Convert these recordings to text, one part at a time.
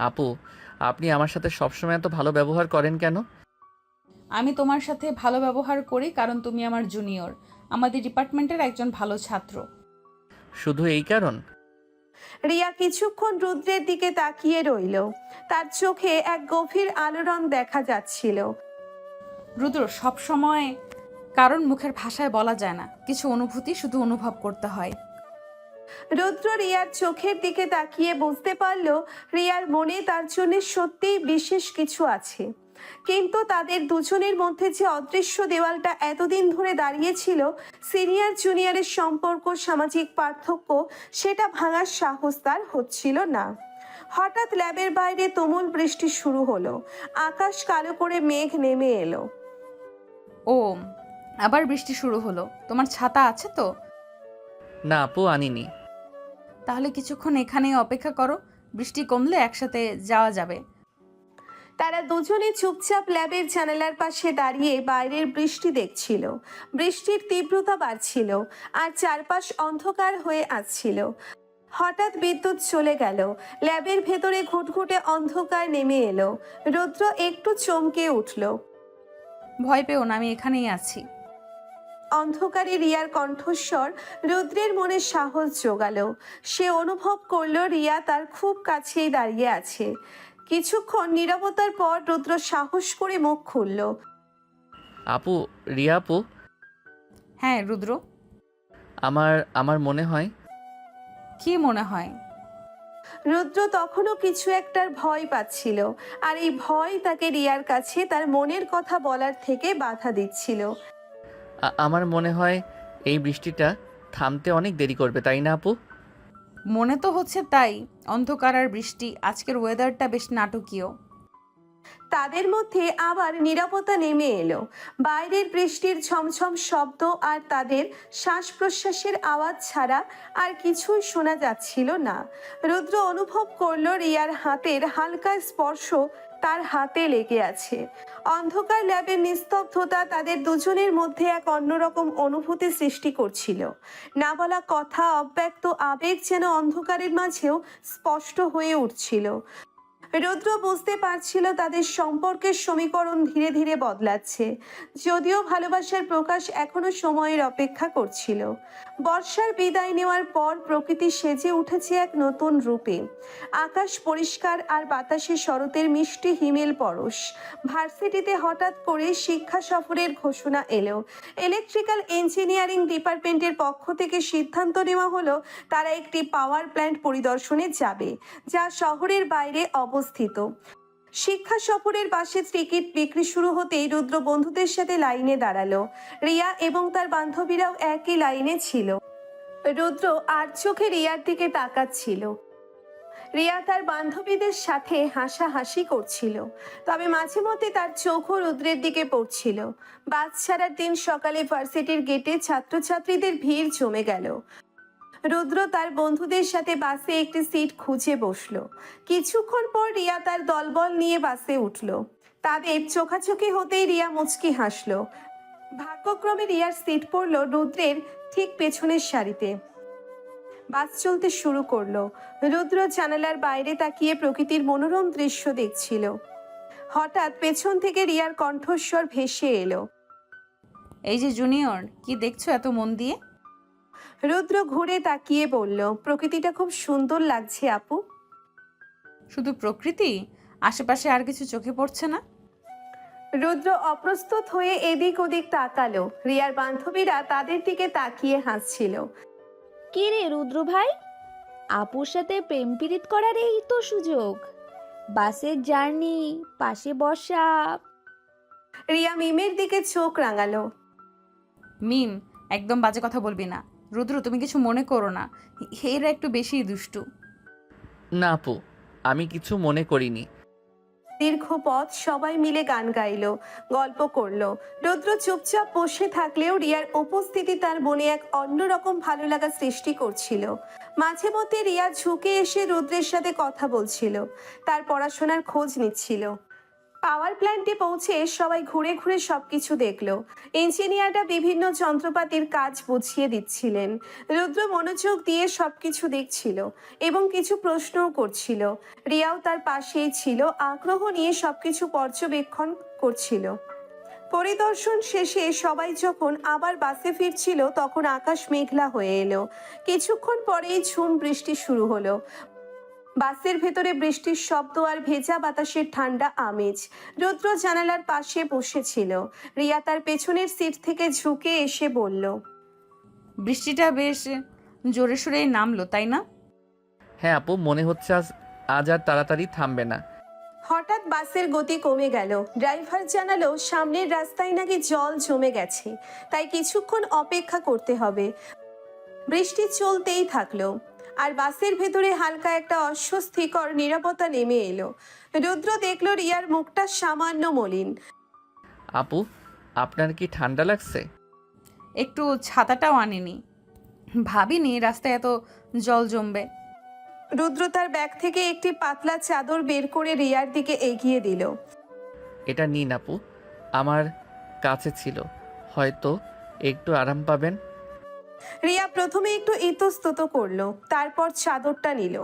আপু, আপনি আমার সাথে সবসময় এত ভালো ব্যবহার করেন কেন? আমি তোমার সাথে ভালো ব্যবহার করি কারণ তুমি আমার জুনিয়র, আমাদের ডিপার্টমেন্টের একজন ভালো ছাত্র। শুধু এই কারণ? রিয়া কিছুক্ষণ রুদ্রের দিকে তাকিয়ে রইল। তার চোখে এক গভীর আলোড়ন দেখা যাচ্ছিল। রুদ্র, সব সময় কারণ মুখের ভাষায় বলা যায় না, কিছু অনুভূতি শুধু অনুভব করতে হয়। রুদ্র রিয়ার চোখের দিকে তাকিয়ে বুঝতে পারল রিয়ার মনে তার জন্য সত্যিই বিশেষ কিছু আছে। কিন্তু তাদের দুজনের মধ্যে যে অদৃশ্য দেওয়ালটা এতদিন ধরে দাঁড়িয়েছিল, সিনিয়র জুনিয়রের সম্পর্ক, সামাজিক পার্থক্য, সেটা ভাঙার সাহস তার হচ্ছিল না। হঠাৎ ল্যাবের বাইরে তুমুল বৃষ্টি শুরু হলো। আকাশ কালো করে মেঘ নেমে এলো। ও, আবার বৃষ্টি শুরু হলো। তোমার ছাতা আছে তো? না আপু, আনিনি। তাহলে কিছুক্ষণ এখানেই অপেক্ষা করো, বৃষ্টি কমলে একসাথে যাওয়া যাবে। তারা দুজনে চুপচাপ ল্যাবের জানালার পাশে দাঁড়িয়ে বাইরের বৃষ্টি দেখছিল। বৃষ্টির তীব্রতা বাড়ছিল আর চারপাশ অন্ধকার হয়ে আসছিল। হঠাৎ বিদ্যুৎ চলে গেল। ল্যাবের ভেতরে ঘুটঘুটে অন্ধকার নেমে এলো। রুদ্র একটু চমকে উঠল। ভয় পেও না, আমি এখানেই আছি। অন্ধকারে রিয়ার কণ্ঠস্বর রুদ্রের মনে সাহস জোগালো। সে অনুভব করলো রিয়া তার খুব কাছেই দাঁড়িয়ে আছে। কিছুক্ষণ নীরবতার পর রুদ্র সাহস করে মুখ খুলল। আপু, রিয়া আপু, হ্যাঁ রুদ্র। আমার আমার মনে হয়। কি মনে হয়? রুদ্র তখনও কিছু একটার ভয় পাচ্ছিল, আর এই ভয় তাকে রিয়ার কাছে তার মনের কথা বলার থেকে বাধা দিচ্ছিল। আমার মনে হয় এই বৃষ্টিটা থামতে অনেক দেরি করবে, তাই না আপু? মনে তো হচ্ছে তাই। অন্ধকার আর বৃষ্টি, আজকের ওয়েদারটা বেশ নাটকীয়। তাদের মধ্যে আবার নীরবতা নেমে এলো। বাইরের বৃষ্টির ঝমঝম শব্দ আর তাদের শ্বাস প্রশ্বাসের আওয়াজ ছাড়া আর কিছুই শোনা যাচ্ছিল না। রুদ্র অনুভব করলো রিয়ার হাতের হালকা স্পর্শ তার হাতে লেগে আছে। অন্ধকার ল্যাবের নিস্তব্ধতা তাদের দুজনের মধ্যে এক অন্যরকম অনুভূতি সৃষ্টি করছিল। না বলা কথা, অব্যক্ত আবেগ যেন অন্ধকারের মাঝেও স্পষ্ট হয়ে উঠছিল। রুদ্র বুঝতে পারছিল তাদের সম্পর্কের সমীকরণ ধীরে ধীরে বদলাচ্ছে। যদিও ভালোবাসার প্রকাশ এখনো সময়ের অপেক্ষা করছিল। বর্ষার বিদায় নেওয়ার পর প্রকৃতি সেজে উঠেছে এক নতুন রূপে। আকাশ পরিষ্কার আর বাতাসে শরতের মিষ্টি হিমেল পরশ। ভার্সিটিতে হঠাৎ করে শিক্ষা সফরের ঘোষণা এলো। ইলেকট্রিক্যাল ইঞ্জিনিয়ারিং ডিপার্টমেন্টের পক্ষ থেকে সিদ্ধান্ত নেওয়া হলো তারা একটি পাওয়ার প্ল্যান্ট পরিদর্শনে যাবে, যা শহরের বাইরে অবস্থিত। শিক্ষা সফরের বাসে টিকিট বিক্রি শুরু হতেই রুদ্র বন্ধুদের সাথে লাইনে দাঁড়ালো। রিয়া এবং তার বান্ধবীরাও একই লাইনে ছিল। রুদ্র আর চোখে রিয়ার দিকে তাকাচ্ছিল। রিয়া তার বান্ধবীদের সাথে হাসাহাসি করছিল, তবে মাঝে মধ্যে তার চোখও রুদ্রের দিকে পড়ছিল। বাস ছাড়ার দিন সকালে ভার্সিটির গেটে ছাত্রছাত্রীদের ভিড় জমে গেল। রুদ্র তার বন্ধুদের সাথে বাসে একটি সিট খুঁজে বসলো। কিছুক্ষণ পর রিয়া তার দলবল নিয়ে বাসে উঠল। তাদের চোখাচোখি হতেই রিয়া মুচকি হাসলো। ভাগ্যক্রমে রিয়ার সিট পড়ল রুদ্রের ঠিক পেছনের সারিতে। বাস চলতে শুরু করলো। রুদ্র জানালার বাইরে তাকিয়ে প্রকৃতির মনোরম দৃশ্য দেখছিল। হঠাৎ পেছন থেকে রিয়ার কণ্ঠস্বর ভেসে এলো। এই যে জুনিয়র, কি দেখছো এত মন দিয়ে? রুদ্র ঘুরে তাকিয়ে বলল, প্রকৃতিটা খুব সুন্দর লাগছে আপু। শুধু প্রকৃতি? আশেপাশে আর কিছু চোখে পড়ছে না? রুদ্র অপ্রস্তুত হয়ে এদিক ওদিক তাকালো। রিয়ার বান্ধবীরা তাদের দিকে তাকিয়ে হাসছিল। কে রে রুদ্র ভাই, আপুর সাথে প্রেম প্রীত করার এই তো সুযোগ। বাসের জার্নি, পাশে বসা। রিয়া মিমের দিকে চোখ রাঙালো। মিম, একদম বাজে কথা বলবি না। রুদ্র, তুমি কিছু মনে করো না, এরা একটু বেশি দুষ্টু। না আপু, আমি কিছু মনে করিনি। দীর্ঘ পথ সবাই মিলে গান গাইলো, গল্প করলো। রুদ্র চুপচাপ বসে থাকলেও রিয়ার উপস্থিতি তার মনে এক অন্যরকম ভালো লাগা সৃষ্টি করছিল। মাঝে মধ্যে রিয়া ঝুঁকে এসে রুদ্রের সাথে কথা বলছিল, তার পড়াশোনার খোঁজ নিচ্ছিল। পাওয়ার প্ল্যান্টে পৌঁছে সবাই ঘুরে ঘুরে সবকিছু দেখলো। ইঞ্জিনিয়াররা বিভিন্ন যন্ত্রপাতির কাজ বুঝিয়ে দিচ্ছিলেন। রুদ্র মনোযোগ দিয়ে সবকিছু দেখছিল এবং কিছু প্রশ্নও করছিল। রিয়াও তার পাশেই ছিল, আগ্রহ নিয়ে সবকিছু পর্যবেক্ষণ করছিল। পরিদর্শন শেষে সবাই যখন আবার বাসে ফিরছিল তখন আকাশ মেঘলা হয়ে এলো। কিছুক্ষণ পরেই ঝুম বৃষ্টি শুরু হলো। বাসের ভেতরে বৃষ্টির শব্দ আর ভেজা বাতাসের ঠান্ডা আমেজ। রুদ্র জানালার পাশে বসেছিল। রিয়া তার পেছনের সিট থেকে ঝুঁকে এসে বলল, বৃষ্টিটা বেশ জোরে সোরেই নামলো, তাই না? হ্যাঁ আপু, মনে হচ্ছে আজ আর তাড়াতাড়ি থামবে না। হঠাৎ বাসের গতি কমে গেল। ড্রাইভার জানালো সামনের রাস্তায় নাকি জল জমে গেছে, তাই কিছুক্ষণ অপেক্ষা করতে হবে। বৃষ্টি চলতেই থাকলো আর বাসের ভেতরে হালকা একটা অস্বস্তিকর নীরবতা নেমে এলো। রুদ্র দেখলো রিয়ার মুখটা সামান্য মলিন। আপু, আপনার কি ঠান্ডা লাগছে? একটু ছাতাটাও আনিনি, ভাবিনি রাস্তায় এত জল জমবে। রুদ্র তার ব্যাগ থেকে একটি পাতলা চাদর বের করে রিয়ার দিকে এগিয়ে দিল। এটা নিন আপু, আমার কাছে ছিল, হয়তো একটু আরাম পাবেন। রিয়া প্রথমে একটু ইতস্তত করলো, তারপর চাদরটা নিল।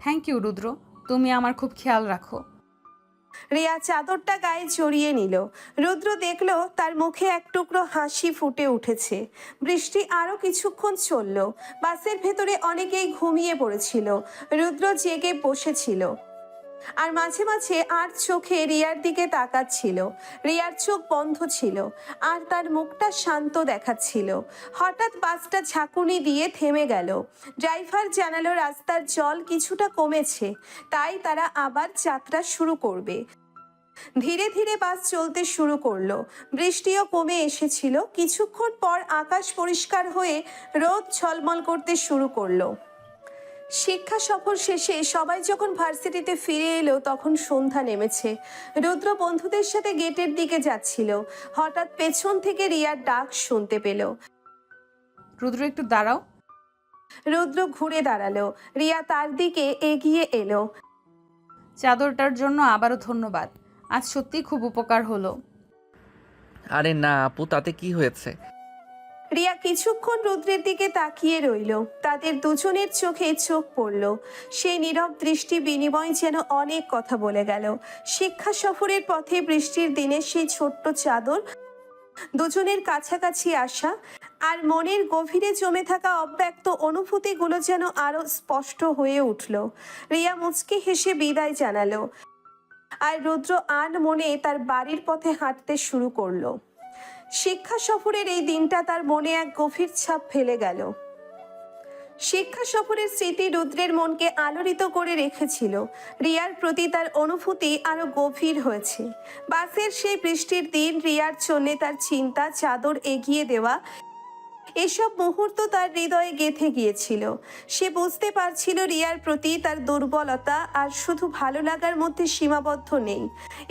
থ্যাংক ইউ রুদ্র, তুমি আমার খুব খেয়াল রাখো। রিয়া চাদরটা গায়ে জড়িয়ে নিল। রুদ্র দেখলো তার মুখে এক টুকরো হাসি ফুটে উঠেছে। বৃষ্টি আরো কিছুক্ষণ চলল। বাসের ভেতরে অনেকেই ঘুমিয়ে পড়েছিল। রুদ্র জেগে বসেছিল আর মাঝে মাঝে আর চোখে রিয়ার দিকে তাকাচ্ছিল। রিয়ার চোখ বন্ধ ছিল আর তার মুখটা শান্ত দেখাচ্ছিল। হঠাৎ বাসটা ঝাঁকুনি দিয়ে থেমে গেল। ড্রাইভার জানালো রাস্তার জল কিছুটা কমেছে, তাই তারা আবার যাত্রা শুরু করবে। ধীরে ধীরে বাস চলতে শুরু করলো। বৃষ্টিও কমে এসেছিল। কিছুক্ষণ পর আকাশ পরিষ্কার হয়ে রোদ ঝলমল করতে শুরু করলো। শিক্ষা সফর শেষে সবাই যখন ভার্সিটিতে ফিরে এলো তখন সন্ধ্যা নেমেছে। রুদ্র বন্ধুদের সাথে গেটের দিকে যাচ্ছিল। হঠাৎ পেছন থেকে রিয়ার ডাক শুনতে পেল। রুদ্র একটু দাঁড়াও। রুদ্র ঘুরে দাঁড়ালো। রিয়া তার দিকে এগিয়ে এলো। চাদরটার জন্য আবারও ধন্যবাদ, আজ সত্যি খুব উপকার হলো। আরে না আপু, তাতে কি হয়েছে? রিয়া কিছুক্ষণ রুদ্রের দিকে তাকিয়ে রইল। তাদের দুজনের চোখে চোখ পড়ল। সেই নীরব দৃষ্টি বিনিময় যেন অনেক কথা বলে গেল। শিক্ষা সফরের পথে বৃষ্টির দিনে সেই ছোট্ট চাদর, দুজনের কাছাকাছি আসা আর মনের গভীরে জমে থাকা অব্যক্ত অনুভূতিগুলো যেন আরো স্পষ্ট হয়ে উঠল। রিয়া মুচকি হেসে বিদায় জানালো আর রুদ্র আন মনে তার বাড়ির পথে হাঁটতে শুরু করলো। শিক্ষা সফরের এই দিনটা তার মনে এক গভীর ছাপ ফেলে গেল। শিক্ষা সফরের স্মৃতি রুদ্রের মনকে আলোড়িত করে রেখেছিল। রিয়ার প্রতি তার অনুভূতি আরো গভীর হয়েছে। বাসের সেই বৃষ্টির দিন, রিয়ার জন্য তার চিন্তা, চাদর এগিয়ে দেওয়া, এসব মুহূর্ত তার হৃদয়ে গেঁথে গিয়েছিল। সে বুঝতে পারছিল রিয়ার প্রতি তার দুর্বলতা আর শুধু ভালো লাগার মধ্যে সীমাবদ্ধ নেই।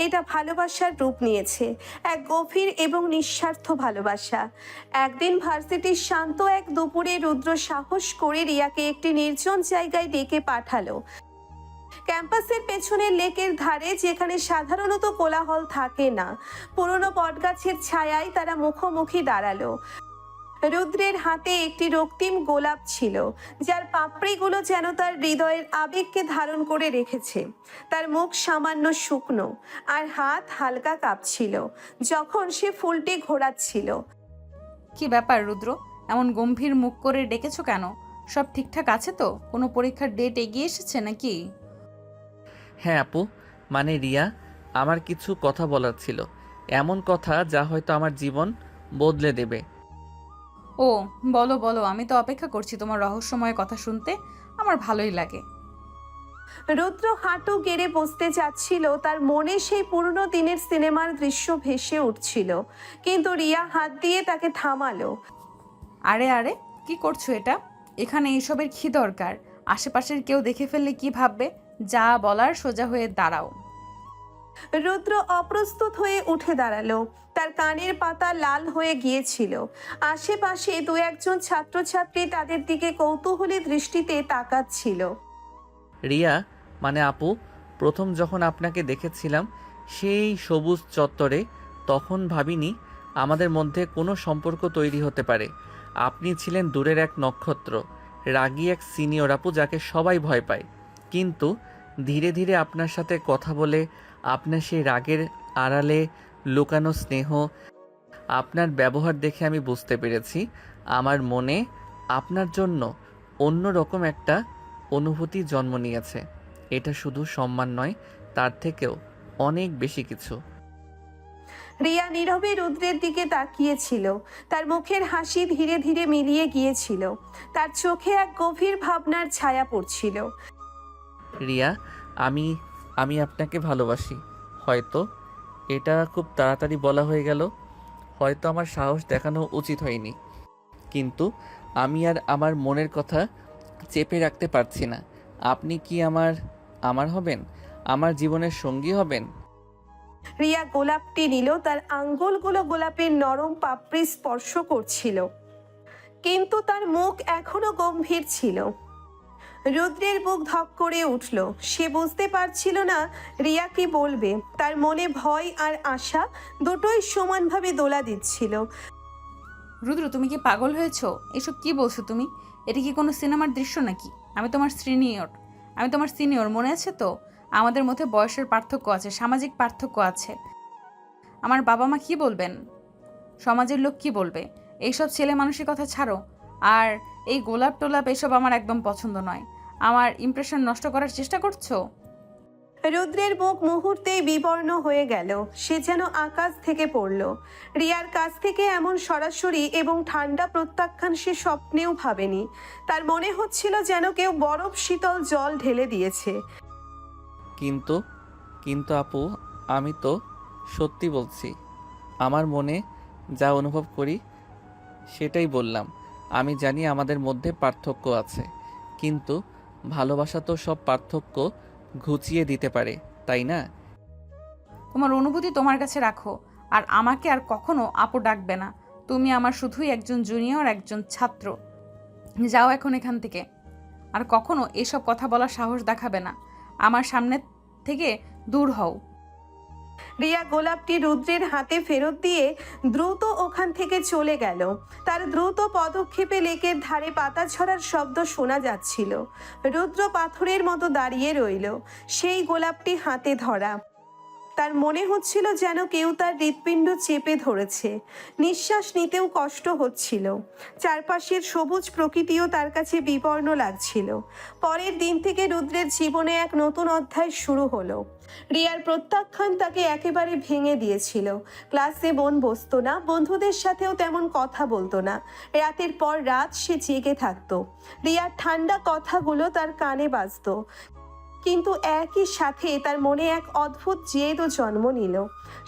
এটা ভালোবাসার রূপ নিয়েছে, এক গভীর এবং নিঃস্বার্থ ভালোবাসা। একদিন ভার্সিটির শান্ত এক দুপুরে রুদ্র সাহস করে রিয়াকে একটি নির্জন জায়গায় ডেকে পাঠালো। ক্যাম্পাসের পেছনের লেকের ধারে, যেখানে সাধারণত কোলাহল থাকে না। পুরনো বটগাছের ছায়ায় তারা মুখোমুখি দাঁড়ালো। রুদ্রের হাতে একটি রক্তিম গোলাপ ছিল, যার পাপড়িগুলো যেন তার হৃদয়ের আবেগকে ধারণ করে রেখেছে। তার মুখ সামান্য শুকনো আর হাত হালকা কাঁপছিল যখন সে ফুলটি ঘোরাচ্ছিল। কি ব্যাপার রুদ্র, এমন গম্ভীর মুখ করে ডেকেছো কেন? সব ঠিকঠাক আছে তো? কোনো পরীক্ষার ডেট এগিয়ে এসেছে নাকি? হ্যাঁ আপু, মানে রিয়া, আমার কিছু কথা বলার ছিল, এমন কথা যা হয়তো আমার জীবন বদলে দেবে। ও বলো বলো, আমি তো অপেক্ষা করছি তোমার রহস্যময় কথা শুনতে, আমার ভালোই লাগে। রুদ্র হাঁটু গেড়ে বসতে যাচ্ছিল। তার মনে সেই পুরনো দিনের সিনেমার দৃশ্য ভেসে উঠছিল, কিন্তু রিয়া হাত দিয়ে তাকে থামালো। আরে আরে, কি করছো এটা? এখানে এইসবের কি দরকার? আশেপাশের কেউ দেখে ফেললে কি ভাববে? যা বলার সোজা হয়ে দাঁড়াও। রুদ্র অপ্রস্তুত হয়ে উঠে দাঁড়ালো। তার কানের পাতা লাল হয়ে গিয়েছিল। আশেপাশে দু একজন ছাত্রছাত্রী তাদের দিকে কৌতূহলী দৃষ্টিতে তাকাচ্ছিল। রিয়া, মানে আপু, প্রথম যখন আপনাকে দেখেছিলাম সেই সবুজ চত্বরে। তখন ভাবিনি আমাদের মধ্যে কোনো সম্পর্ক তৈরি হতে পারে। আপনি ছিলেন দূরের এক নক্ষত্র, রাগী এক সিনিয়র আপু যাকে সবাই ভয় পায়। কিন্তু ধীরে ধীরে আপনার সাথে কথা বলে, আপনার সেই রাগের আড়ালে লুকানো স্নেহ, আপনার ব্যবহার দেখে আমি বুঝতে পেরেছি আমার মনে আপনার জন্য অন্য রকম একটা অনুভূতি জন্ম নিয়েছে। এটা শুধু সম্মান নয়, তার থেকেও অনেক বেশি কিছু। রিয়া নীরবে রুদ্রের দিকে তাকিয়েছিল। তার মুখের হাসি ধীরে ধীরে মিলিয়ে গিয়েছিল। তার চোখে এক গভীর ভাবনার ছায়া পড়ছিল। রিয়া, আমি আমি আপনাকে ভালোবাসি। হয়তো এটা খুব তাড়াতাড়ি বলা হয়ে গেল, হয়তো আমার সাহস দেখানো উচিত হয়নি, কিন্তু আমি আর আমার মনের কথা চেপে রাখতে পারছি না। আপনি কি আমার হবেন? আমার জীবনের সঙ্গী হবেন? রিয়া গোলাপটি নিল। তার আঙ্গুলগুলো গোলাপের নরম পাপড়ি স্পর্শ করছিল, কিন্তু তার মুখ এখনো গম্ভীর ছিল। রুদ্রের বুক ধক করে উঠল। সে বুঝতে পারছিল না রিয়া কি বলবে। তার মনে ভয় আর আশা দুটোই সমানভাবে দোলা দিচ্ছিল। রুদ্র, তুমি কি পাগল হয়েছো? এসব কি বলছো তুমি? এটা কি কোনো সিনেমার দৃশ্য নাকি? আমি তোমার সিনিয়র, মনে আছে তো? আমাদের মধ্যে বয়সের পার্থক্য আছে, সামাজিক পার্থক্য আছে। আমার বাবা মা কি বলবেন? সমাজের লোক কি বলবে? এইসব ছেলে মানুষের কথা ছাড়ো। আর এই গোলাপ টোলাপ এসব আমার একদম পছন্দ নয়। আমার ইমপ্রেশন নষ্ট করার চেষ্টা করছো? রুদ্রের মুখ মুহূর্তেই বিবর্ণ হয়ে গেল। সে যেন আকাশ থেকে পড়ল। রিয়ার কাছ থেকে এমন সরাসরি এবং ঠান্ডা প্রত্যাখ্যান সে স্বপ্নেও ভাবেনি। তার মনে হচ্ছিল যেন কেউ বরফ শীতল জল ঢেলে দিয়েছে। কিন্তু কিন্তু আপু, আমি তো সত্যি বলছি। আমার মনে যা অনুভব করি সেটাই বললাম। আমি জানি আমাদের মধ্যে পার্থক্য আছে, কিন্তু ভালোবাসা তো সব পার্থক্য ঘুচিয়ে দিতে পারে, তাই না? তোমার অনুভূতি তোমার কাছে রাখো, আর আমাকে আর কখনো আপু ডাকবে না। তুমি আমার শুধুই একজন জুনিয়র, একজন ছাত্র। যাও এখন এখান থেকে। আর কখনো এসব কথা বলার সাহস দেখাবে না। আমার সামনে থেকে দূর হও। রিয়া গোলাপটি রুদ্রের হাতে ফেরত দিয়ে দ্রুত ওখান থেকে চলে গেল। তার দ্রুত পদক্ষেপে লেকের ধারে পাতা ঝরার শব্দ শোনা যাচ্ছিল। রুদ্র পাথরের মতো দাঁড়িয়ে রইল, সেই গোলাপটি হাতে ধরা। তার মনে হচ্ছিল যেন কেউ তার হৃৎপিণ্ড চেপে ধরেছে। নিঃশ্বাস নিতেও কষ্ট হচ্ছিল। চারপাশের সবুজ প্রকৃতিও তার কাছে বিবর্ণ লাগছিল। পরের দিন থেকে রুদ্রের জীবনে এক নতুন অধ্যায় শুরু হলো। রিয়ার প্রত্যাখ্যান তাকে একেবারে ভেঙে দিয়েছিল। ক্লাসে মন বসতো না, বন্ধুদের সাথেও তেমন কথা বলতো না। রাতের পর রাত সে জেগে থাকতো। রিয়ার ঠান্ডা কথাগুলো তার কানে বাজতো, কিন্তু একই সাথে তার মনে এক অদ্ভুত জেদও জন্ম নিল।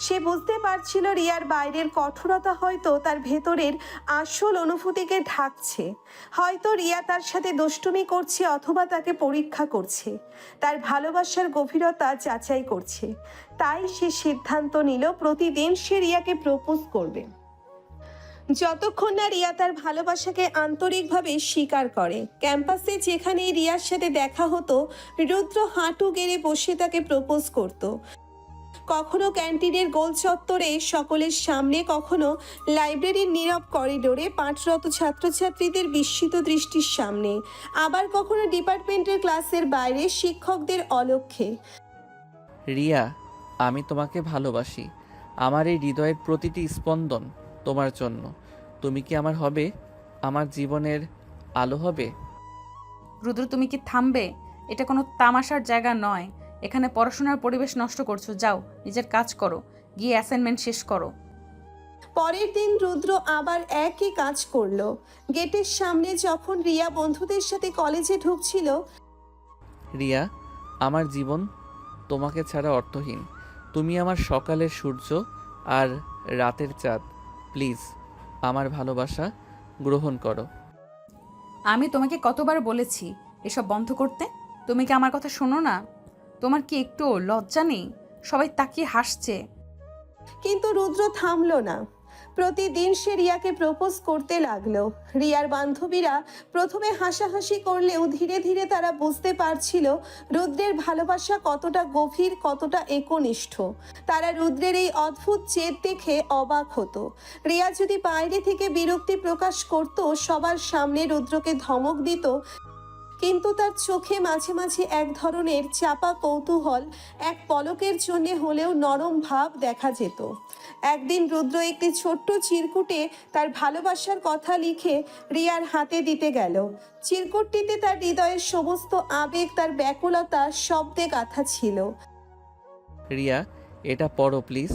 সে বুঝতে পারছিল রিয়ার বাইরের কঠোরতা হয়তো তার ভেতরের আসল অনুভূতিকে ঢাকছে। হয়তো রিয়া তার সাথে দুষ্টুমি করছে, অথবা তাকে পরীক্ষা করছে, তার ভালোবাসার গভীরতা যাচাই করছে। তাই সে সিদ্ধান্ত নিল প্রতিদিন সে রিয়াকে প্রপোজ করবে, যতক্ষণ না রিয়া তার ভালোবাসাকে আন্তরিকভাবে স্বীকার করে। ক্যাম্পাসে যেখানে রিয়ার সাথে দেখা হতো, রুদ্র হাঁটু গেড়ে বসে তাকে প্রপোজ করত। কখনো ক্যান্টিনের গোল চত্বরে সকলের সামনে, কখনো লাইব্রেরির নীরব করিডোরে পাঠরত ছাত্রছাত্রীদের বিস্মিত দৃষ্টির সামনে, আবার কখনো ডিপার্টমেন্টের ক্লাসের বাইরে শিক্ষকদের অলক্ষ্যে। রিয়া, আমি তোমাকে ভালোবাসি। আমার এই হৃদয়ের প্রতিটি স্পন্দন তোমার জন্য। তুমি কি আমার হবে? আমার জীবনের আলো হবে? রুদ্র, তুমি কি থামবে? এটা কোনো তামাশার জায়গা নয়। এখানে পড়াশোনার পরিবেশ নষ্ট করছো। যাও, নিজের কাজ করো, গিয়ে অ্যাসাইনমেন্ট শেষ করো। পরের দিন রুদ্র আবার একই কাজ করলো। গেটের সামনে যখন রিয়া বন্ধুদের সাথে কলেজে ঢুকছিল, রিয়া, আমার জীবন তোমাকে ছাড়া অর্থহীন। তুমি আমার সকালের সূর্য আর রাতের চাঁদ। প্লিজ আমার ভালোবাসা গ্রহণ করো। আমি তোমাকে কতবার বলেছি এসব বন্ধ করতে? তুমি কি আমার কথা শোনো না? তোমার কি একটু লজ্জা নেই? সবাই তাকিয়ে হাসছে। কিন্তু রুদ্র থামলো না। প্রতিদিন সে রিয়াকে প্রপোজ করতে লাগলো। রিয়ার বান্ধবীরা প্রথমে হাসাহাসি করলেও ধীরে ধীরে তারা বুঝতে পারছিল রুদ্রের ভালোবাসা কতটা গভীর, কতটা একনিষ্ঠ। তারা রুদ্রের এই অদ্ভুত জেদ দেখে অবাক হতো। রিয়া যদি বাইরে থেকে বিরক্তি প্রকাশ করত, সবার সামনে রুদ্রকে ধমক দিত, কিন্তু তার চোখে মাঝে মাঝে এক ধরনের চাপা কৌতূহল, এক পলকের জন্য হলেও নরম ভাব দেখা যেত। একদিন রুদ্র একটি ছোট্ট চিরকুটে তার ভালোবাসার কথা লিখে রিয়ার হাতে দিতে গেল। চিরকুটটিতে তার হৃদয়ের সমস্ত আবেগ, তার ব্যাকুলতা শব্দে গাঁথা ছিল। রিয়া, এটা পড়ো প্লিজ,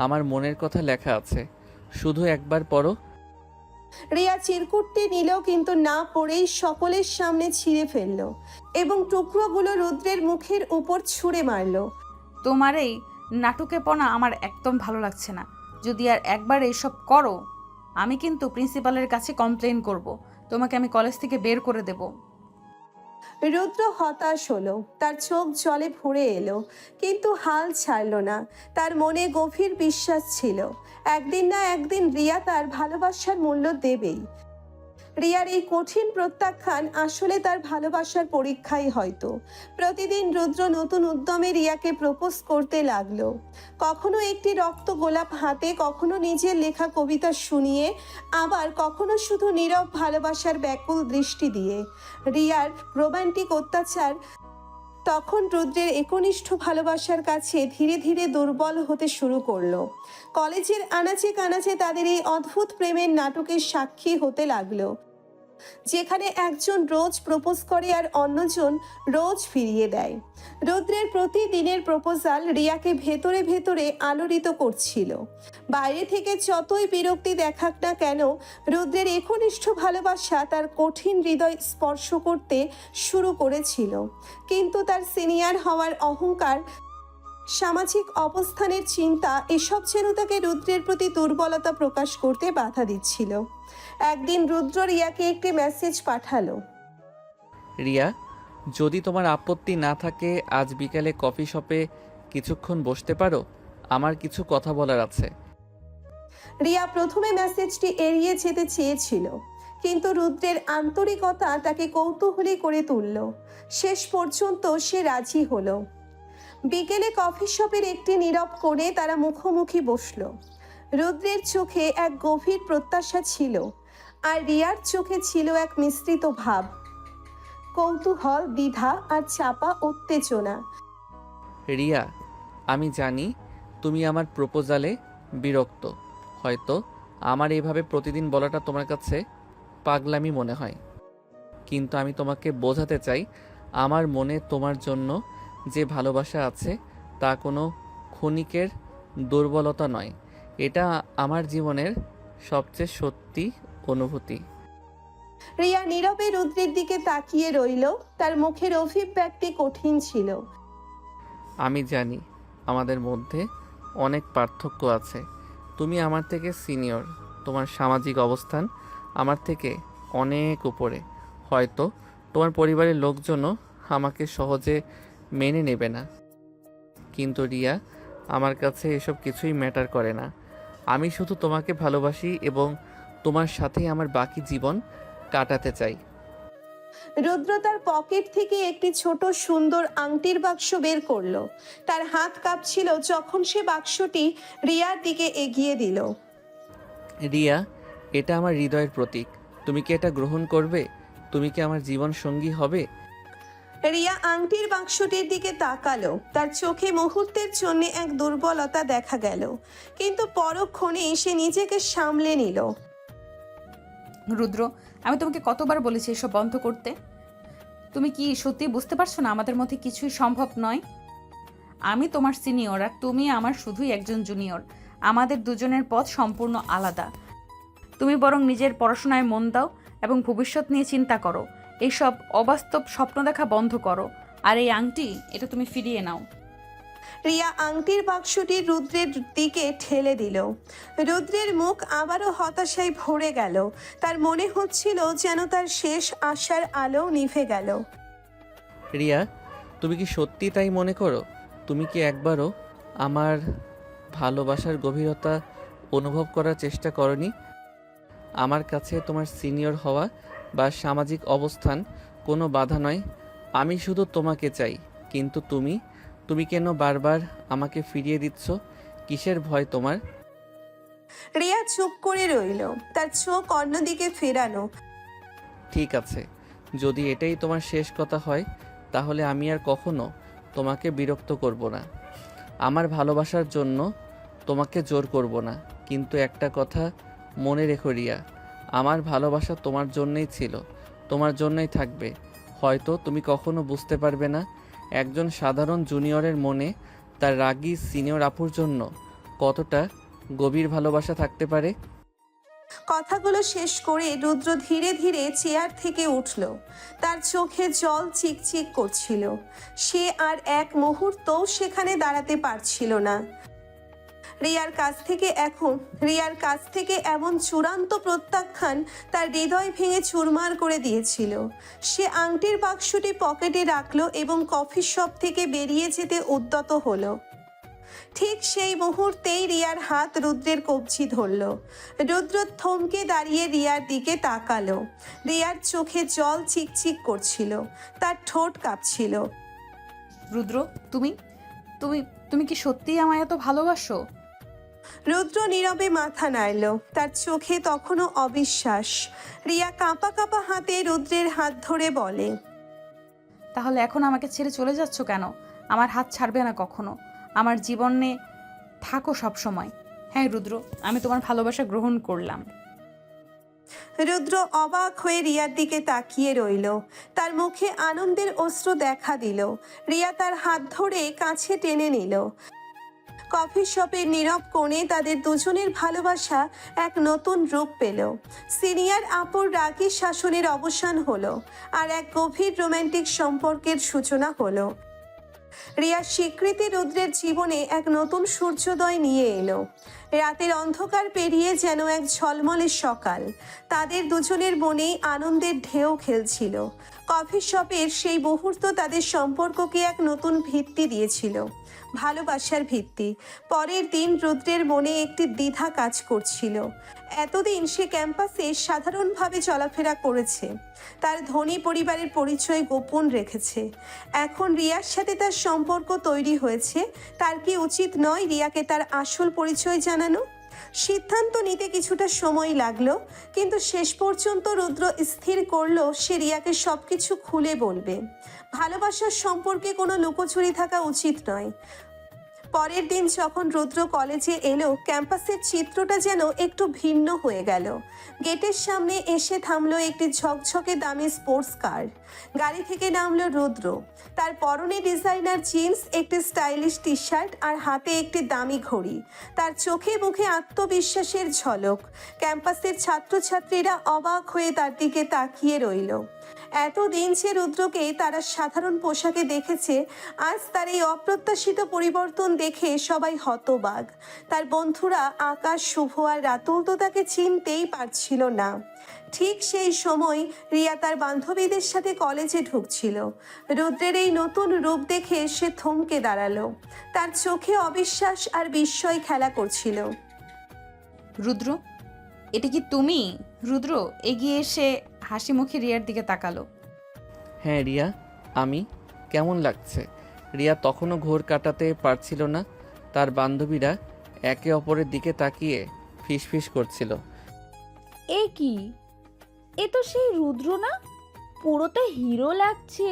আমার মনের কথা লেখা আছে, শুধু একবার পড়ো। রিয়া চিরকুটটি নিল, কিন্তু না পড়েই সকলের সামনে ছিঁড়ে ফেলল এবং টুকরোগুলো রুদ্রের মুখের উপর ছুঁড়ে মারল। তোমার এই নাটুকেপনা আমার একদম ভালো লাগছে না। যদি আর একবার এইসব করো, আমি কিন্তু প্রিন্সিপালের কাছে কমপ্লেন করব। তোমাকে আমি কলেজ থেকে বের করে দেব। রুদ্র হতাশ হলো, তার চোখ জলে ভরে এলো, কিন্তু হাল ছাড়ল না। তার মনে গভীর বিশ্বাস ছিল, একদিন না একদিন রিয়া তার ভালোবাসার মূল্য দেবেই। রিয়ার এই কঠিন প্রত্যাখ্যান আসলে তার ভালোবাসার পরীক্ষাই হয়তো। প্রতিদিন রুদ্র নতুন উদ্যমে রিয়াকে প্রপোজ করতে লাগলো। কখনো একটি রক্ত গোলাপ হাতে, কখনো নিজের লেখা কবিতা শুনিয়ে, আবার কখনো শুধু নীরব ভালোবাসার ব্যাকুল দৃষ্টি দিয়ে। রিয়ার রোমান্টিক অত্যাচার তখন রুদ্রের একনিষ্ঠ ভালোবাসার কাছে ধীরে ধীরে দুর্বল হতে শুরু করলো। কলেজের আনাচে কানাচে তাদের এই অদ্ভুত প্রেমের নাটকের সাক্ষী হতে লাগলো, যেখানে একজন রোজ প্রপোজ করে আর অন্যজন রোজ ফিরিয়ে দেয়। রুদ্রের প্রতিদিনের প্রপোজাল রিয়াকে ভেতরে ভেতরে আলোড়িত করছিল। বাইরে থেকে যতই বিরক্তি দেখাক না কেন, রুদ্রের একনিষ্ঠ ভালোবাসা তার কঠিন হৃদয় স্পর্শ করতে শুরু করেছিল। কিন্তু তার সিনিয়র হওয়ার অহংকার, সামাজিক অবস্থানের চিন্তা, এসব যেন তাকে রুদ্রের প্রতি দুর্বলতা প্রকাশ করতে বাধা দিচ্ছিল। একদিন রুদ্র রিয়াকে একটি মেসেজ পাঠালো। রিয়া, যদি তোমার আপত্তি না থাকে আজ বিকালে কফি শপে কিছুক্ষণ বসতে পারো, আমার কিছু কথা বলার আছে। রিয়া প্রথমে মেসেজটি এড়িয়ে যেতে চেয়েছিল, কিন্তু রুদ্রের আন্তরিকতা তাকে কৌতূহলী করে তুলল। শেষ পর্যন্ত সে রাজি হলো। বিকেলে কফি শপের একটি নীরব কোণে তারা মুখোমুখি বসল। রুদ্রের চোখে এক গভীর প্রত্যাশা ছিল, আর রিয়ার চোখে ছিল এক মিশ্রিত ভাব, কৌতূহল, দ্বিধা আর চাপা উত্তেজনা। রিয়া, আমি জানি তুমি আমার প্রপোজালে বিরক্ত। হয়তো আমার এইভাবে প্রতিদিন বলাটা তোমার কাছে পাগলামি মনে হয়, কিন্তু আমি তোমাকে বোঝাতে চাই, আমার মনে তোমার জন্য যে ভালোবাসা আছে তা কোনো ক্ষণিকের দুর্বলতা নয়। এটা আমার জীবনের সবচেয়ে সত্যি অনুভূতি। রিয়া নীরবে রুদ্রের দিকে তাকিয়ে রইল, তার মুখের অভিব্যক্তি কঠিন ছিল। আমি জানি আমাদের মধ্যে অনেক পার্থক্য আছে। তুমি আমার থেকে সিনিয়র, তোমার সামাজিক অবস্থান আমার থেকে অনেক উপরে। হয়তো তোমার পরিবারের লোকজনও আমাকে সহজে মেনে নেবে না, কিন্তু রিয়া, আমার কাছে এসব কিছুই ম্যাটার করে না। আমি শুধু তোমাকে ভালোবাসি এবং তোমার সাথেই আমার বাকি জীবন কাটাতে চাই। রুদ্র তার পকেট থেকে একটি ছোট সুন্দর আংটির বাক্স বের করলো। তার হাত কাঁপছিল যখন সে বাক্সটি রিয়ার দিকে এগিয়ে দিল। রিয়া, এটা আমার হৃদয়ের প্রতীক। তুমি কি এটা গ্রহণ করবে? তুমি কি আমার জীবন সঙ্গী হবে? রিয়া আংটির বাক্সটির দিকে তাকালো। তার চোখে মুহূর্তের জন্য এক দুর্বলতা দেখা গেল, কিন্তু পরক্ষণে সে নিজেকে সামলে নিল। রুদ্র, আমি তোমাকে কতবার বলেছি এসব বন্ধ করতে। তুমি কি সত্যি বুঝতে পারছো না আমাদের মধ্যে কিছুই সম্ভব নয়? আমি তোমার সিনিয়র আর তুমি আমার শুধুই একজন জুনিয়র। আমাদের দুজনের পথ সম্পূর্ণ আলাদা। তুমি বরং নিজের পড়াশোনায় মন দাও এবং ভবিষ্যৎ নিয়ে চিন্তা করো। এইসব অবাস্তব স্বপ্ন দেখা বন্ধ করো। আর এই আংটি, এটা তুমি ফিরিয়ে নাও। রিয়া আংটির বাক্সটি রুদ্রের দিকে ঠেলে দিল। রুদ্রের মুখ আবারও হতাশায় ভরে গেল। তার মনে হচ্ছিল যেন তার শেষ আশার আলো নিভে গেল। রিয়া, তুমি কি সত্যি তাই মনে করো? তুমি কি একবারও আমার ভালোবাসার গভীরতা অনুভব করার চেষ্টা করনি? আমার কাছে তোমার সিনিয়র হওয়া বা সামাজিক অবস্থান কোনো বাধা নয়। আমি শুধু তোমাকে চাই। কিন্তু তুমি কেন বারবার আমাকে ফিরিয়ে দিচ্ছ? কিসের ভয় তোমার? রিয়া চুপ করে রইল, তার চোখ অন্যদিকে ফেরানো। ঠিক আছে, যদি এটাই তোমার শেষ কথা হয় তাহলে আমি আর কখনো তোমাকে বিরক্ত করব না। আমার ভালোবাসার জন্য তোমাকে জোর করব না। কিন্তু একটা কথা মনে রেখো রিয়া, আমার ভালোবাসা তোমার জন্যই ছিল, তোমার জন্যই থাকবে। হয়তো তুমি কখনো বুঝতে পারবে না একজন সাধারণ জুনিয়রের মনে তার রাগী সিনিয়র আপুর জন্য কতটা গভীর ভালোবাসা থাকতে পারে। কথাগুলো শেষ করে রুদ্র ধীরে ধীরে চেয়ার থেকে উঠল। তার চোখে জল চিকচিক করছিল। সে আর এক মুহূর্তও সেখানে দাঁড়াতে পারছিল না। রিয়ার কাছ থেকে এমন চূড়ান্ত প্রত্যাখ্যান তার হৃদয় ভেঙে চুরমার করে দিয়েছিল। সে আংটির বাক্সটি পকেটে রাখলো এবং কফি শপ থেকে বেরিয়ে যেতে উদ্যত হলো। ঠিক সেই মুহূর্তেই রিয়ার হাত রুদ্রের কবজি ধরল। রুদ্র থমকে দাঁড়িয়ে রিয়ার দিকে তাকালো। রিয়ার চোখে জল চিকচিক করছিল, তার ঠোঁট কাঁপছিল। রুদ্র, তুমি তুমি তুমি কি সত্যিই আমায় এত ভালোবাসো? রুদ্র নীরবে মাথা নাড়ল, তার চোখে তখনও অবিশ্বাস। রিয়া কাঁপা কাঁপা হাতে রুদ্রের হাত ধরে বলে, তাহলে এখন আমাকে ছেড়ে চলে যাচ্ছ কেন? আমার হাত ছাড়বে না কখনো। আমার জীবনে থাকো সব সময়। হ্যাঁ রুদ্র, আমি তোমার ভালোবাসা গ্রহণ করলাম। রুদ্র অবাক হয়ে রিয়ার দিকে তাকিয়ে রইল। তার মুখে আনন্দের অশ্রু দেখা দিল। রিয়া তার হাত ধরে কাছে টেনে নিল। কফি শপের নীরব কোণে তাদের দুজনের ভালোবাসা এক নতুন রূপ পেল। সিনিয়র আপুর রাগী শাসনের অবসান হলো, আর এক গভীর রোমান্টিক সম্পর্কের সূচনা হলো। রিয়ার স্বীকৃতি রুদ্রের জীবনে এক নতুন সূর্যোদয় নিয়ে এলো। রাতের অন্ধকার পেরিয়ে যেন এক ঝলমলে সকাল। তাদের দুজনের মনেই আনন্দের ঢেউ খেলছিল। কফি শপের সেই মুহূর্ত তাদের সম্পর্ককে এক নতুন ভিত্তি দিয়েছিল, ভালোবাসার ভিত্তি। পরের দিন রুদ্রের মনে একটি দ্বিধা কাজ করছিল। এতদিন সে ক্যাম্পাসে সাধারণভাবে চলাফেরা করেছে, তার ধনী পরিবারের পরিচয় গোপন রেখেছে। এখন রিয়ার সাথে তার সম্পর্ক তৈরি হয়েছে, তার কি উচিত নয় রিয়াকে তার আসল পরিচয় জানানো? সিদ্ধান্ত নিতে কিছুটা সময় লাগলো, কিন্তু শেষ পর্যন্ত রুদ্র স্থির করলো সে রিয়াকে সবকিছু খুলে বলবে। ভালোবাসার সম্পর্কে কোনো লুকোচুরি থাকা উচিত নয়। পরের দিন যখন রুদ্র কলেজে এলো, ক্যাম্পাসের চিত্রটা যেন একটু ভিন্ন হয়ে গেল। গেটের সামনে এসে থামলো একটি ঝকঝকে দামি স্পোর্টস কার। গাড়ি থেকে নামলো রুদ্র। তার পরনে ডিজাইনার জিন্স, একটি স্টাইলিশ টি শার্ট আর হাতে একটি দামি ঘড়ি। তার চোখে মুখে আত্মবিশ্বাসের ঝলক। ক্যাম্পাসের ছাত্রছাত্রীরা অবাক হয়ে তার দিকে তাকিয়ে রইল। এতদিন যে রুদ্রকে তারা সাধারণ পোশাকে দেখেছে, আজ তার এই অপ্রত্যাশিত পরিবর্তন দেখে সবাই হতবাক। তার বন্ধুরা আকাশ, শুভ আর রাতুল তো তাকে চিনতেই পারছিল না। ঠিক সেই সময় রিয়া তার বান্ধবীদের সাথে কলেজে ঢুকছিল। রুদ্রের এই নতুন রূপ দেখে সে থমকে দাঁড়ালো। তার চোখে অবিশ্বাস আর বিস্ময় খেলা করছিল। রুদ্র, এটা কি তুমি? রুদ্র এগিয়ে এসে হাসি মুখে রিয়ার দিকে তাকালো। হ্যাঁ রিয়া, আমি। কেমন লাগছে? রিয়া তখনও ঘোর কাটাতে পারছিল না। তার বান্ধবীরা একে অপরের দিকে তাকিয়ে ফিসফিস করছিল। এ কি, এ তো সেই রুদ্র না? পুরোটা হিরো লাগছে।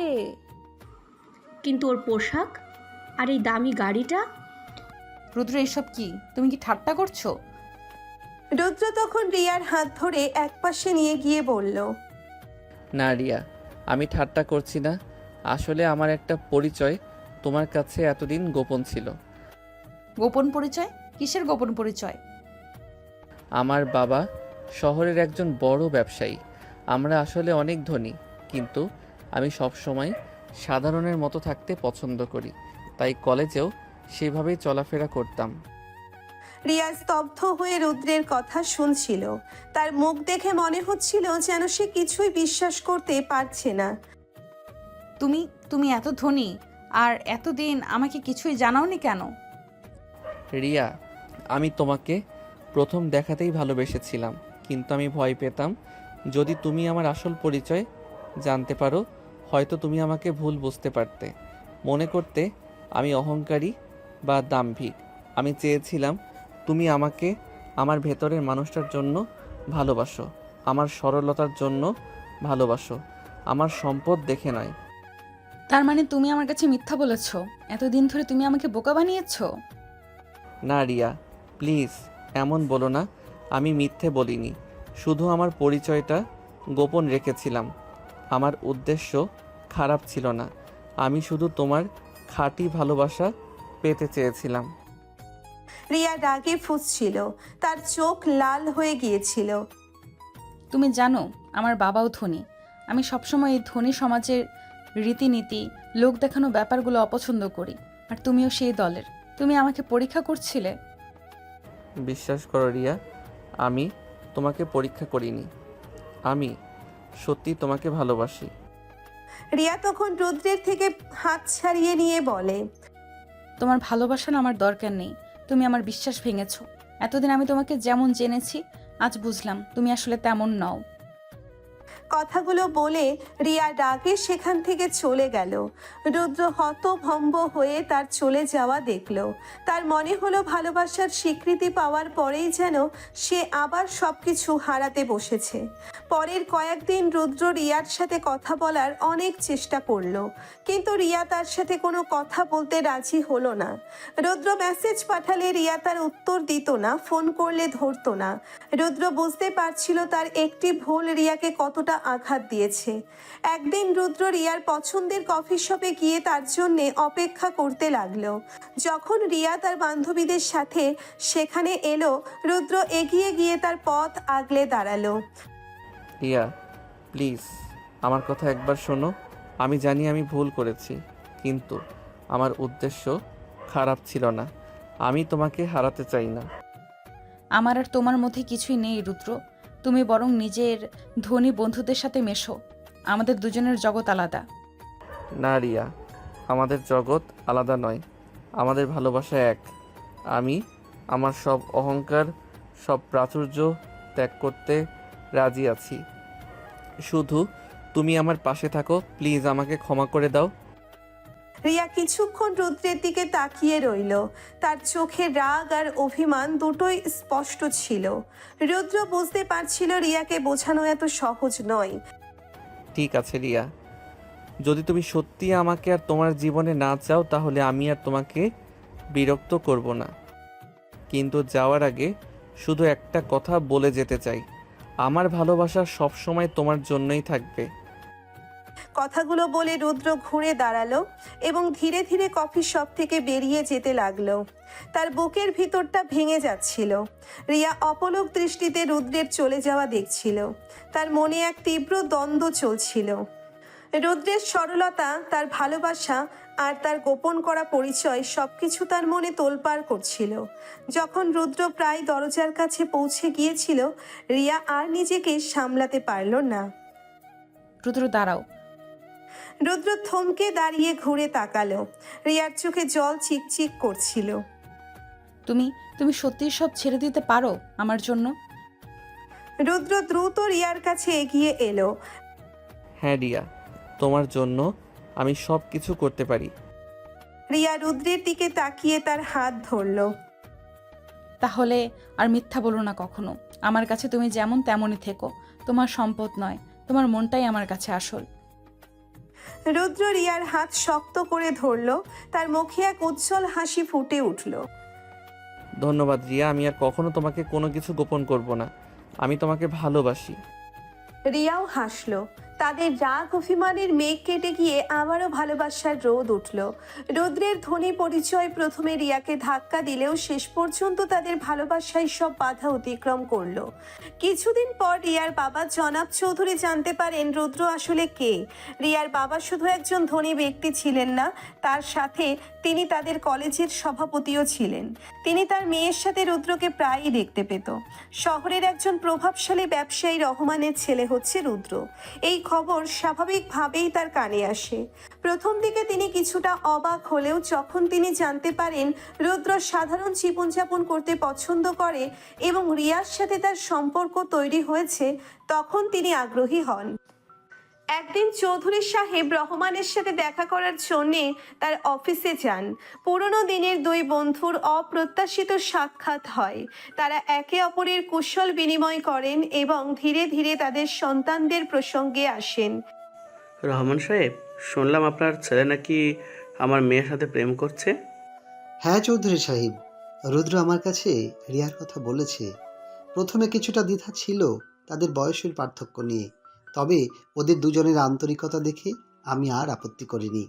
কিন্তু ওর পোশাক আর এই দামি গাড়িটা। রুদ্র এসব কি? তুমি কি ঠাট্টা করছো? রুদ্র তখন রিয়ার হাত ধরে একপাশে নিয়ে গিয়ে বলল, না রিয়া, আমি ঠাট্টা করছি না। আসলে আমার একটা পরিচয় তোমার কাছে এতদিন গোপন ছিল। গোপন পরিচয়? কিসের গোপন পরিচয়? আমার বাবা শহরের একজন বড় ব্যবসায়ী। আমরা আসলে অনেক ধনী, কিন্তু আমি সবসময় সাধারণের মতো থাকতে পছন্দ করি। তাই কলেজেও সেভাবেই চলাফেরা করতাম। রিয়া স্তব্ধ হয়ে রুদ্রের কথা শুনছিল। তার মুখ দেখে মনে হচ্ছিল যেন সে কিছুই বিশ্বাস করতে পারছে না। তুমি এত ধনী আর এতদিন আমাকে কিছুই জানাওনি কেন? রিয়া, আমি তোমাকে প্রথম দেখাতেই ভালোবেসেছিলাম, কিন্তু আমি ভয় পেতাম যদি তুমি আমার আসল পরিচয় জানতে পারো, হয়তো তুমি আমাকে ভুল বুঝতে পারতে, মনে করতে আমি অহংকারী বা দাম্ভিক। আমি চেয়েছিলাম তুমি আমাকে আমার ভেতরের মানুষটার জন্য ভালোবাসো, আমার সরলতার জন্য ভালোবাসো, আমার সম্পদ দেখে নয়। তার মানে তুমি আমার কাছে মিথ্যা বলেছো? এতদিন ধরে তুমি আমাকে বোকা বানিয়েছো? না রিয়া, প্লিজ এমন বলো না। আমি মিথ্যে বলিনি, শুধু আমার পরিচয়টা গোপন রেখেছিলাম। আমার উদ্দেশ্য খারাপ ছিল না, আমি শুধু তোমার খাঁটি ভালোবাসা পেতে চেয়েছিলাম। রিয়া রাগে ফুঁসছিল, তার চোখ লাল হয়ে গিয়েছিল। তুমি জানো আমার বাবাও ধনী। আমি সবসময় এই ধনী সমাজের রীতিনীতি, লোক দেখানো ব্যাপারগুলো অপছন্দ করি। আর তুমিও সেই দলের। তুমি আমাকে পরীক্ষা করছিলে। বিশ্বাস করো রিয়া, আমি তোমাকে পরীক্ষা করিনি, আমি সত্যি তোমাকে ভালোবাসি। রিয়া তখন রুদ্রের থেকে হাত ছাড়িয়ে নিয়ে বলে, তোমার ভালোবাসা না আমার দরকার নেই। তুমি আমার বিশ্বাস ভেঙেছো। এতদিন আমি তোমাকে যেমন জেনেছি, আজ বুঝলাম তুমি আসলে তেমন নও। কথাগুলো বলে রিয়া রাগে সেখান থেকে চলে গেল। রুদ্র হতভম্ব হয়ে তার চলে যাওয়া দেখল। তার মনে হলো ভালোবাসার স্বীকৃতি পাওয়ার পরেই যেন সে আবার সবকিছু হারাতে বসেছে। পরের কয়েকদিন রুদ্র রিয়ার সাথে কথা বলার অনেক চেষ্টা করলো, কিন্তু রিয়া তার সাথে কোনো কথা বলতে রাজি হলো না। রুদ্র মেসেজ পাঠালে রিয়া তার উত্তর দিত না, ফোন করলে ধরতো না। রুদ্র বুঝতে পারছিল তার একটি ভুল রিয়াকে কতটা আঘাত দিয়েছে। একদিন রুদ্র রিয়ার পছন্দের কফি শপে গিয়ে তার জন্য অপেক্ষা করতে লাগলো। যখন রিয়া তার বান্ধবীদের সাথে সেখানে এলো, রুদ্র এগিয়ে গিয়ে তার পথ আগলে দাঁড়ালো। রিয়া, প্লিজ আমার কথা একবার শোনো। আমি জানি আমি ভুল করেছি, কিন্তু আমার উদ্দেশ্য খারাপ ছিল না। আমি তোমাকে হারাতে চাই না। আমার আর তোমার মধ্যে কিছুই নেই রুদ্র। তুমি বরং নিজের ধনী বন্ধুদের সাথে মেশো। আমাদের দুজনের জগৎ আলাদা। না রিয়া, আমাদের জগৎ আলাদা নয়, আমাদের ভালোবাসা এক। আমি আমার সব অহংকার, সব প্রাচুর্য ত্যাগ করতে রাজি আছি, শুধু তুমি আমার পাশে থাকো। প্লিজ আমাকে ক্ষমা করে দাও। রিয়া কিছুক্ষণ রুদ্রের দিকে তাকিয়ে রইল। তার চোখে রাগ আর অভিমান দুটোই স্পষ্ট ছিল। রুদ্র বুঝতে পারছিল রিয়াকে বোঝানো এত সহজ নয়। ঠিক আছে রিয়া, যদি তুমি সত্যি আমাকে আর তোমার জীবনে না চাও, তাহলে আমি আর তোমাকে বিরক্ত করব না। কিন্তু যাওয়ার আগে শুধু একটা কথা বলে যেতে চাই, আমার ভালোবাসা সবসময় তোমার জন্যই থাকবে। কথাগুলো বলে রুদ্র ঘুরে দাঁড়ালো এবং ধীরে ধীরে কফি শপ থেকে বেরিয়ে যেতে লাগলো। তার বুকের ভিতরটা ভেঙে যাচ্ছিল। রিয়া অপলক দৃষ্টিতে রুদ্রের চলে যাওয়া দেখছিল। তার মনে এক তীব্র দ্বন্দ্ব চলছিল। রুদ্রের সরলতা, তার ভালোবাসা আর তার গোপন করা পরিচয় সবকিছু তার মনে তোলপাড় করছিল। যখন রুদ্র প্রায় দরজার কাছে পৌঁছে গিয়েছিল, রিয়া আর নিজেকে সামলাতে পারল না। রুদ্র দাঁড়াও। রুদ্র থমকে দাঁড়িয়ে ঘুরে তাকালো। রিয়ার চোখে জল চিকচিক করছিল। তুমি তুমি সত্যিই সব ছেড়ে দিতে পারো আমার জন্য? রুদ্র দ্রুত রিয়ার কাছে এগিয়ে এলো। হ্যাঁ রিয়া, তোমার জন্য আমি সব কিছু করতে পারি। রিয়া রুদ্রের দিকে তাকিয়ে তার হাত ধরল। তাহলে আর মিথ্যা বলো না কখনো। আমার কাছে তুমি যেমন তেমনই থেকো। তোমার সম্পদ নয়, তোমার মনটাই আমার কাছে আসল। রুদ্র রিয়ার হাত শক্ত করে ধরল। তার মুখে এক উজ্জ্বল হাসি ফুটে উঠল। ধন্যবাদ রিয়া, আমি আর কখনো তোমাকে কোনো কিছু গোপন করব না। আমি তোমাকে ভালোবাসি। রিয়াও হাসলো। তাদের রাগ অভিমানের মেঘ কেটে গিয়ে আবারও ভালোবাসার রোদ উঠল। রুদ্রের ধনী পরিচয় প্রথমে রিয়াকে ধাক্কা দিলেও শেষ পর্যন্ত তাদের ভালোবাসায় সব বাধা অতিক্রম করলো। কিছুদিন পর রিয়ার বাবা জনাব চৌধুরী জানতে পারেন রুদ্র আসলে কে। রিয়ার বাবা শুধু একজন ধনী ব্যক্তি ছিলেন না, তার সাথে তিনি তাদের কলেজের সভাপতিও ছিলেন। তিনি তার মেয়ের সাথে রুদ্রকে প্রায়ই দেখতে পেত। শহরের একজন প্রভাবশালী ব্যবসায়ী রহমানের ছেলে হচ্ছে রুদ্র। এই খবর স্বাভাবিকভাবেই তার কানে আসে। প্রথম দিকে তিনি কিছুটা অবাক হলেও যখন তিনি জানতে পারেন রুদ্র সাধারণ জীবনযাপন করতে পছন্দ করে এবং রিয়ার সাথে তার সম্পর্ক তৈরি হয়েছে, তখন তিনি আগ্রহী হন। একদিন চৌধুরী সাহেব রহমানের সাথে দেখা করার জন্যে তার অফিসে যান। পুরনো দিনের দুই বন্ধুর অপ্রত্যাশিত সাক্ষাৎ হয়। তারা একে অপরের কুশল বিনিময় করেন এবং ধীরে ধীরে তাদের সন্তানদের প্রসঙ্গে আসেন। রহমান সাহেব, শুনলাম আপনার ছেলে নাকি আমার মেয়ের সাথে প্রেম করছে। হ্যাঁ চৌধুরী সাহেব, রুদ্র আমার কাছে রিয়ার কথা বলেছে। প্রথমে কিছুটা দ্বিধা ছিল তাদের বয়সের পার্থক্য নিয়ে, তবে ওদের দুজনের আন্তরিকতা দেখে আমি আর আপত্তি করিনি।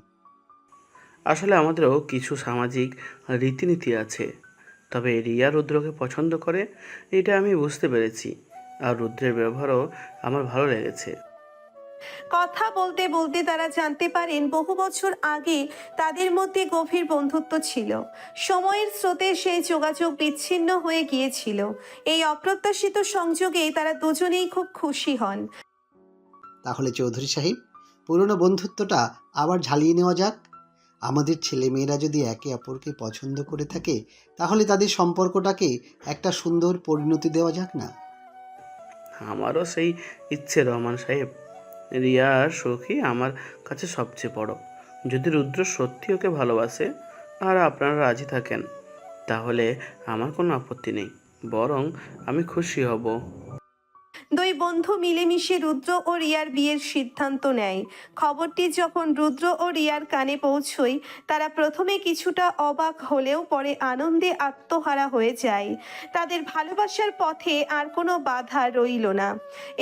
আসলে আমাদেরও কিছু সামাজিক রীতিনীতি আছে, তবে রিয়া রুদ্রকে পছন্দ করে এটা আমি বুঝতে পেরেছি, আর রুদ্রের ব্যবহারও আমার ভালো লেগেছে। কথা বলতে বলতে তারা জানতে পারেন বহু বছর আগে তাদের মধ্যে গভীর বন্ধুত্ব ছিল। সময়ের স্রোতে সেই যোগাযোগ বিচ্ছিন্ন হয়ে গিয়েছিল। এই অপ্রত্যাশিত সংযোগে তারা দুজনেই খুব খুশি হন। তাহলে চৌধুরী সাহেব, পুরনো বন্ধুত্বটা আবার ঝালিয়ে নেওয়া যাক। আমাদের ছেলেমেয়েরা যদি একে অপরকে পছন্দ করে থাকে, তাহলে তাদের সম্পর্কটাকে একটা সুন্দর পরিণতি দেওয়া যাক না? আমারও সেই ইচ্ছে রহমান সাহেব। রিয়ার সুখী আমার কাছে সবচেয়ে বড়। যদি রুদ্র সত্যি ওকে ভালোবাসে আর আপনারা রাজি থাকেন, তাহলে আমার কোনো আপত্তি নেই, বরং আমি খুশি হব। দুই বন্ধু মিলেমিশে রুদ্র ও রিয়ার বিয়ের সিদ্ধান্ত নেয়। খবরটি যখন রুদ্র ও রিয়ার কানে পৌঁছয়, তারা প্রথমে কিছুটা অবাক হলেও পরে আনন্দে আত্মহারা হয়ে যায়। তাদের ভালোবাসার পথে আর কোনো বাধা রইল না।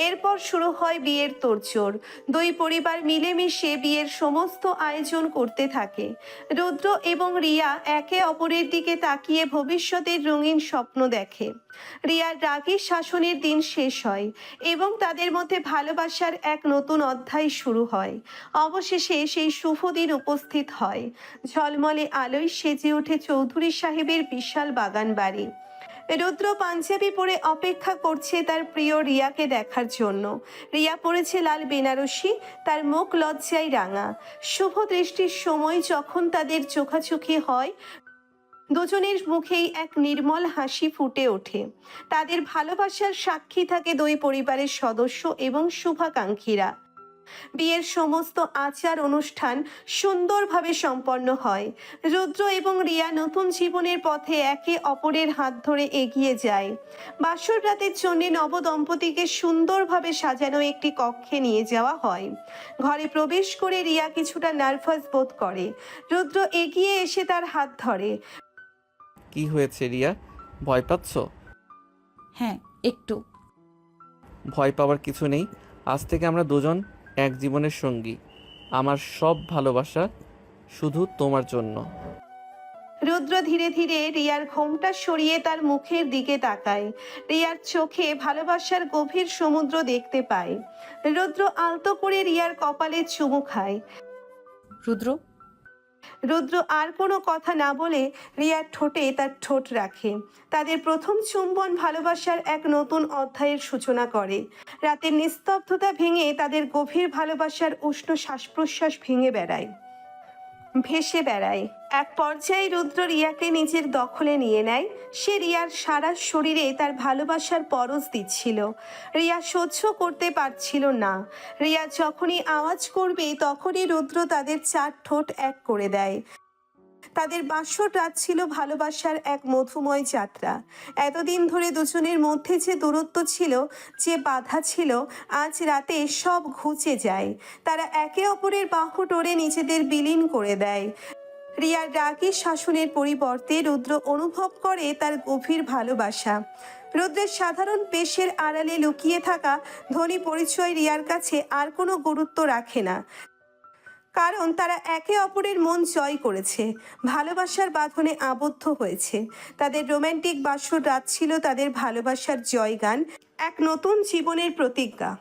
এরপর শুরু হয় বিয়ের তোড়জোড়। দুই পরিবার মিলেমিশে বিয়ের সমস্ত আয়োজন করতে থাকে। রুদ্র এবং রিয়া একে অপরের দিকে তাকিয়ে ভবিষ্যতের রঙিন স্বপ্ন দেখে। রিয়ার রাগী শাসনের দিন শেষ হয় এবং তাদের মধ্যে ভালোবাসার এক নতুন অধ্যায় শুরু হয়। অবশেষে সেই শুভ দিন উপস্থিত হয়। ঝলমলে আলোয় সেজে ওঠে চৌধুরী সাহেবের বিশাল বাগান বাড়ি। রুদ্র পাঞ্জাবি পরে অপেক্ষা করছে তার প্রিয় রিয়াকে দেখার জন্য। রিয়া পরেছে লাল বেনারসি, তার মুখ লজ্জায় রাঙা। শুভ দৃষ্টির সময় যখন তাদের চোখাচোখি হয়, দুজনের মুখেই এক নির্মল হাসি ফুটে ওঠে। তাদের ভালোবাসার সাক্ষী থাকে দুই পরিবারের সদস্য এবং শুভাকাঙ্ক্ষীরা। বিয়ের সমস্ত আচার অনুষ্ঠান সুন্দরভাবে সম্পন্ন হয়। রুদ্র এবং রিয়া নতুন জীবনের পথে একে অপরের হাত ধরে এগিয়ে যায়। বাসর রাতের জন্য নবদম্পতিকে সুন্দরভাবে সাজানো একটি কক্ষে নিয়ে যাওয়া হয়। ঘরে প্রবেশ করে রিয়া কিছুটা নার্ভাস বোধ করে। রুদ্র এগিয়ে এসে তার হাত ধরে। কি হয়েছে রিয়া, ভয় পাচ্ছ? হ্যাঁ, একটু। ভয় পাওয়ার কিছু নেই। আজ থেকে আমরা দুজন এক জীবনের সঙ্গী। আমার সব ভালোবাসা শুধু তোমার জন্য। রুদ্র ধীরে ধীরে রিয়ার ঘোমটা সরিয়ে তার মুখের দিকে তাকায়। রিয়ার চোখে ভালোবাসার গভীর সমুদ্র দেখতে পায়। রুদ্র আলতো করে রিয়ার কপালে চুমু খায়। রুদ্র, রুদ্র আর কোনো কথা না বলে রিয়ার ঠোঁটে তার ঠোঁট রাখে। তাদের প্রথম চুম্বন ভালোবাসার এক নতুন অধ্যায়ের সূচনা করে। রাতের নিস্তব্ধতা ভেঙে তাদের গভীর ভালোবাসার উষ্ণ শ্বাস প্রশ্বাস ভেসে বেড়ায়। এক পর্যায়ে রুদ্র রিয়াকে নিজের দখলে নিয়ে নেয়। সে রিয়ার সারা শরীরে তার ভালোবাসার পরশ দিচ্ছিল। রিয়া সহ্য করতে পারছিল না। রিয়া যখনই আওয়াজ করবে তখনই রুদ্র তাদের চার ঠোঁট এক করে দেয়। তাদের বাসর রাত ছিল ভালোবাসার এক মধুময় যাত্রা। এতদিন ধরে দুজনের মধ্যে যে দূরত্ব ছিল, যে বাধা ছিল, আজ রাতে সব ঘুচে যায়। তারা একে অপরের বাহু টোরে নিজেদের বিলীন করে দেয়। রিয়ার রাগী শাসনের পরিবর্তে রুদ্র অনুভব করে তার গভীর ভালোবাসা। রুদ্রের সাধারণ পেশের আড়ালে লুকিয়ে থাকা ধনী পরিচয় রিয়ার কাছে আর কোনো গুরুত্ব রাখে না, কারণ তারা একে অপরের মন জয় করেছে, ভালোবাসার বাঁধনে আবদ্ধ হয়েছে। তাদের রোম্যান্টিক বাসর রাত ছিল তাদের ভালোবাসার জয়গান, এক নতুন জীবনের প্রতিজ্ঞা।